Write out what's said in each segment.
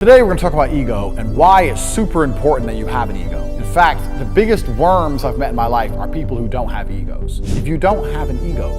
Today we're going to talk about ego and why it's super important that you have an ego. In fact, the biggest worms I've met in my life are people who don't have egos. If you don't have an ego,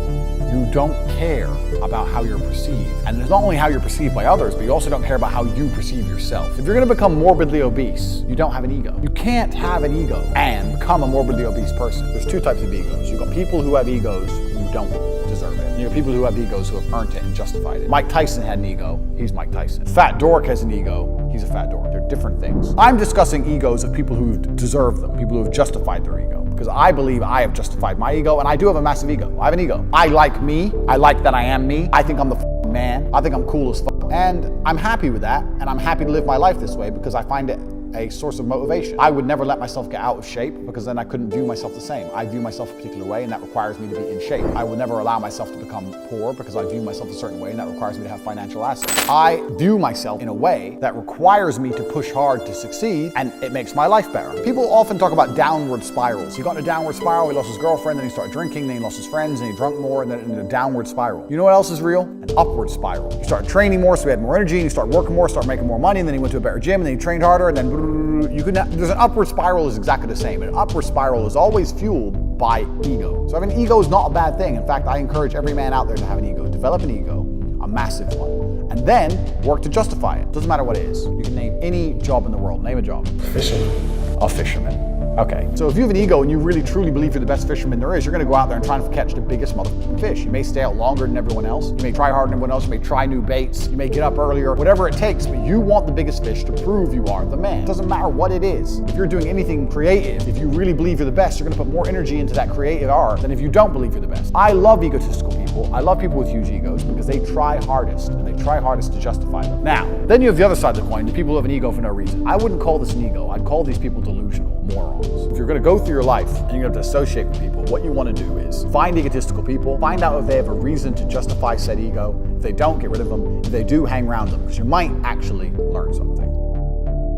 you don't care about how you're perceived. And it's not only how you're perceived by others, but you also don't care about how you perceive yourself. If you're going to become morbidly obese, you don't have an ego. You can't have an ego and become a morbidly obese person. There's two types of egos. You've got people who have egos who don't deserve it. You know, people who have egos who have earned it and justified it. Mike Tyson had an ego. He's Mike Tyson. Fat Dork has an ego. He's a fat dork. They're different things. I'm discussing egos of people who deserve them, people who have justified their ego. Because I believe I have justified my ego, and I do have a massive ego. I have an ego. I like me. I like that I am me. I think I'm the man. I think I'm cool as fuck. And I'm happy with that, and I'm happy to live my life this way because I find it a source of motivation. I would never let myself get out of shape because then I couldn't view myself the same. I view myself a particular way and that requires me to be in shape. I would never allow myself to become poor because I view myself a certain way and that requires me to have financial assets. I view myself in a way that requires me to push hard to succeed, and it makes my life better. People often talk about downward spirals. He got in a downward spiral, he lost his girlfriend, then he started drinking, then he lost his friends, and he drunk more, and then in a downward spiral. You know what else is real? An upward spiral. He started training more, so he had more energy, and he started working more, started making more money, and then he went to a better gym, and then he trained harder, and then there's an upward spiral is exactly the same. An upward spiral is always fueled by ego. So having an ego is not a bad thing. In fact, I encourage every man out there to have an ego. Develop an ego, a massive one, and then work to justify it. Doesn't matter what it is. You can name any job in the world. Name a job. Fisherman. A fisherman. Okay, so if you have an ego and you really truly believe you're the best fisherman there is, you're gonna go out there and try and catch the biggest motherfucking fish. You may stay out longer than everyone else. You may try harder than everyone else. You may try new baits. You may get up earlier, whatever it takes, but you want the biggest fish to prove you are the man. It doesn't matter what it is. If you're doing anything creative, if you really believe you're the best, you're gonna put more energy into that creative art than if you don't believe you're the best. I love egotistical people. I love people with huge egos because they try hardest and they try hardest to justify them. Now, then you have the other side of the coin, the people who have an ego for no reason. I wouldn't call this an ego. I'd call these people delusional, morons. If you're gonna go through your life and you're going to have to associate with people, what you want to do is find egotistical people, find out if they have a reason to justify said ego. If they don't, get rid of them. If they do, hang around them because you might actually learn something.